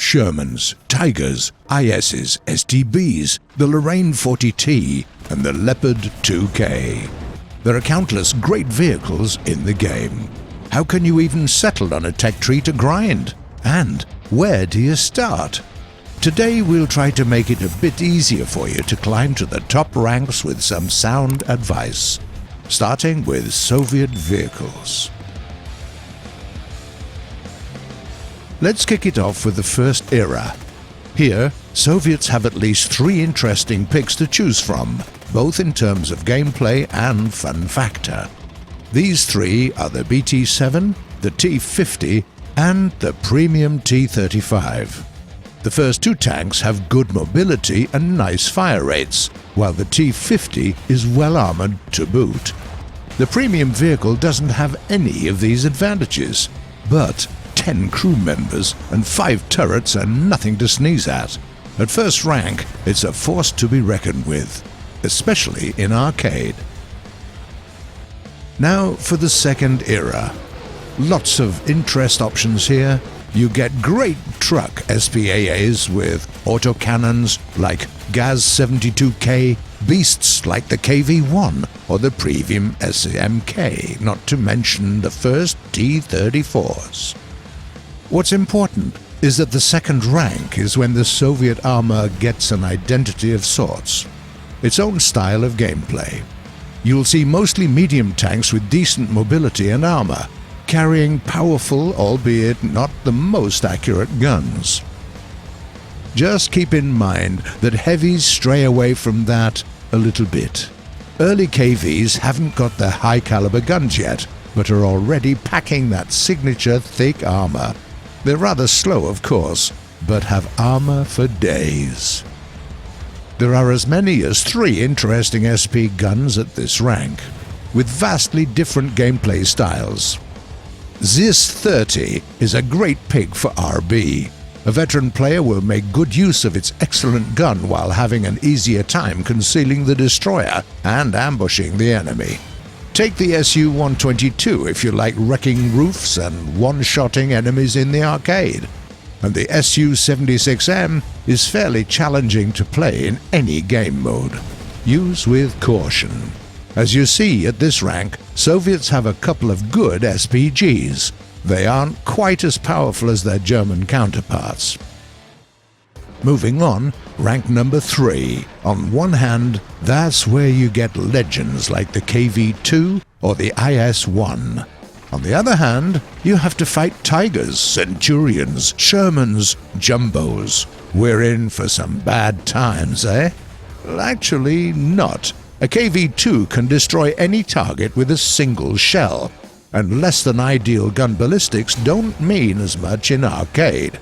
Shermans, Tigers, ISs, STBs, the Lorraine 40T, and the Leopard 2K. There are countless great vehicles in the game. How can you even settle on a tech tree to grind? And where do you start? Today we'll try to make it a bit easier for you to climb to the top ranks with some sound advice, starting with Soviet vehicles. Let's kick it off with the first era. Here, Soviets have at least 3 interesting picks to choose from, both in terms of gameplay and fun factor. These 3 are the BT-7, the T-50, and the premium T-35. The first 2 tanks have good mobility and nice fire rates, while the T-50 is well armored to boot. The premium vehicle doesn't have any of these advantages, but 10 crew members and 5 turrets are nothing to sneeze at. At first rank, it's a force to be reckoned with, especially in arcade. Now for the second era. Lots of interest options here. You get great truck SPAAs with autocannons like Gaz-72K, beasts like the KV-1 or the premium SMK, not to mention the first T-34s. What's important is that the second rank is when the Soviet armor gets an identity of sorts, its own style of gameplay. You'll see mostly medium tanks with decent mobility and armor, carrying powerful, albeit not the most accurate guns. Just keep in mind that heavies stray away from that a little bit. Early KVs haven't got their high-caliber guns yet, but are already packing that signature thick armor. They're rather slow, of course, but have armor for days. There are as many as 3 interesting SP guns at this rank, with vastly different gameplay styles. ZIS-30 is a great pick for RB. A veteran player will make good use of its excellent gun while having an easier time concealing the destroyer and ambushing the enemy. Take the Su-122 if you like wrecking roofs and one-shotting enemies in the arcade. And the Su-76M is fairly challenging to play in any game mode. Use with caution. As you see at this rank, Soviets have a couple of good SPGs. They aren't quite as powerful as their German counterparts. Moving on, rank number 3. On one hand, that's where you get legends like the KV-2 or the IS-1. On the other hand, you have to fight Tigers, Centurions, Shermans, Jumbos. We're in for some bad times, eh? Well, actually, not. A KV-2 can destroy any target with a single shell, and less than ideal gun ballistics don't mean as much in arcade.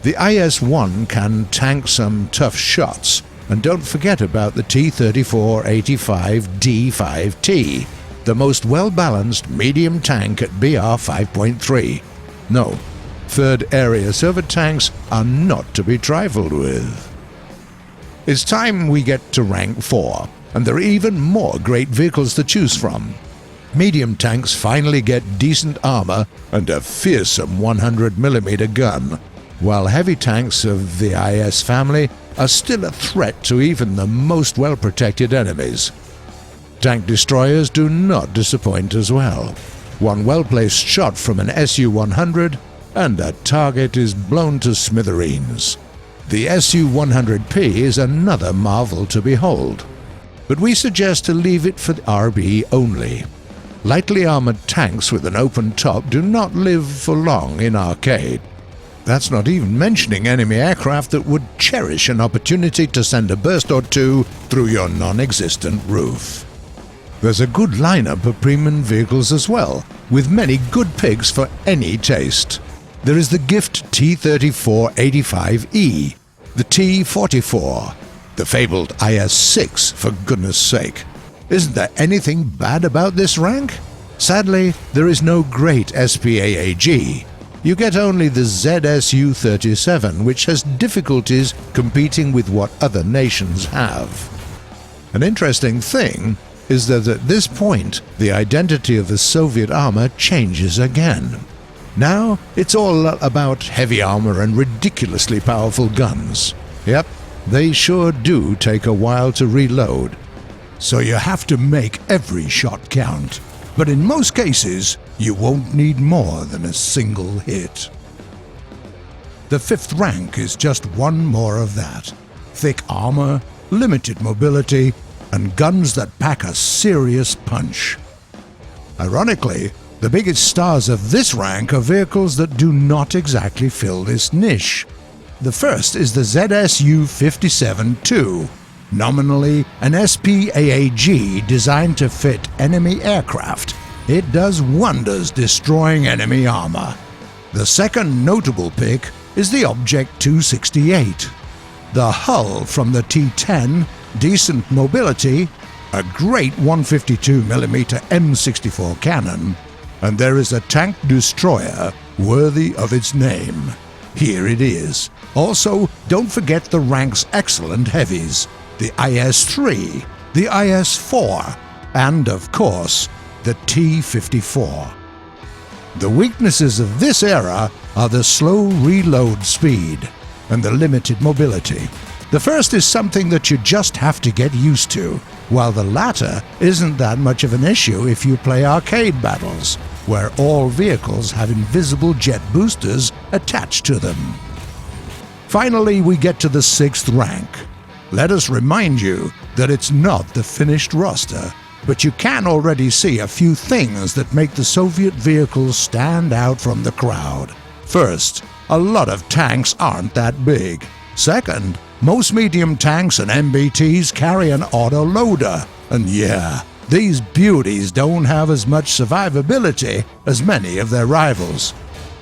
The IS-1 can tank some tough shots, and don't forget about the T-34-85D5T, the most well-balanced medium tank at BR 5.3. No, third area Soviet tanks are not to be trifled with. It's time we get to rank 4, and there are even more great vehicles to choose from. Medium tanks finally get decent armor and a fearsome 100mm gun, while heavy tanks of the IS family are still a threat to even the most well-protected enemies. Tank destroyers do not disappoint as well. One well-placed shot from an Su-100 and a target is blown to smithereens. The Su-100P is another marvel to behold, but we suggest to leave it for RB only. Lightly armored tanks with an open top do not live for long in arcade. That's not even mentioning enemy aircraft that would cherish an opportunity to send a burst or 2 through your non-existent roof. There's a good lineup of premium vehicles as well, with many good picks for any taste. There is the Gift T-34-85E, the T-44, the fabled IS-6 for goodness sake. Isn't there anything bad about this rank? Sadly, there is no great SPAAG. You get only the ZSU-37, which has difficulties competing with what other nations have. An interesting thing is that at this point, the identity of the Soviet armor changes again. Now, it's all about heavy armor and ridiculously powerful guns. Yep, they sure do take a while to reload. So you have to make every shot count. But in most cases, you won't need more than a single hit. The 5th rank is just one more of that. Thick armor, limited mobility, and guns that pack a serious punch. Ironically, the biggest stars of this rank are vehicles that do not exactly fill this niche. The first is the ZSU-57-2, nominally an SPAAG designed to fit enemy aircraft. It does wonders destroying enemy armor. The second notable pick is the Object 268. The hull from the T-10, decent mobility, a great 152mm M64 cannon, and there is a tank destroyer worthy of its name. Here it is. Also, don't forget the rank's excellent heavies, the IS-3, the IS-4, and, of course, the T-54. The weaknesses of this era are the slow reload speed and the limited mobility. The first is something that you just have to get used to, while the latter isn't that much of an issue if you play arcade battles, where all vehicles have invisible jet boosters attached to them. Finally, we get to the 6th rank. Let us remind you that it's not the finished roster, but you can already see a few things that make the Soviet vehicles stand out from the crowd. First, a lot of tanks aren't that big. Second, most medium tanks and MBTs carry an autoloader. And yeah, these beauties don't have as much survivability as many of their rivals.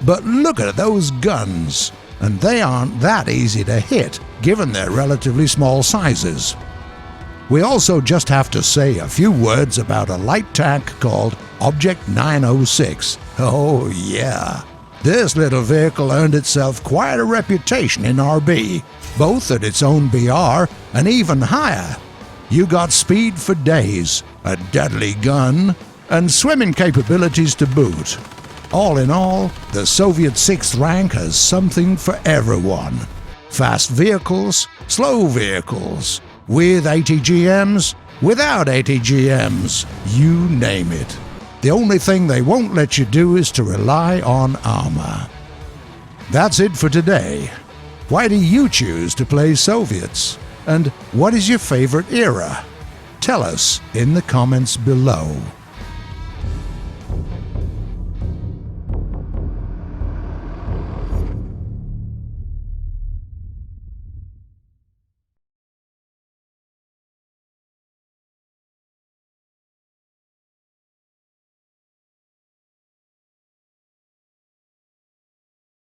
But look at those guns, and they aren't that easy to hit given their relatively small sizes. We also just have to say a few words about a light tank called Object 906. Oh yeah, this little vehicle earned itself quite a reputation in RB, both at its own BR and even higher. You got speed for days, a deadly gun, and swimming capabilities to boot. All in all, the Soviet 6th rank has something for everyone. Fast vehicles, slow vehicles, with ATGMs, without ATGMs, you name it. The only thing they won't let you do is to rely on armor. That's it for today. Why do you choose to play Soviets? And what is your favorite era? Tell us in the comments below.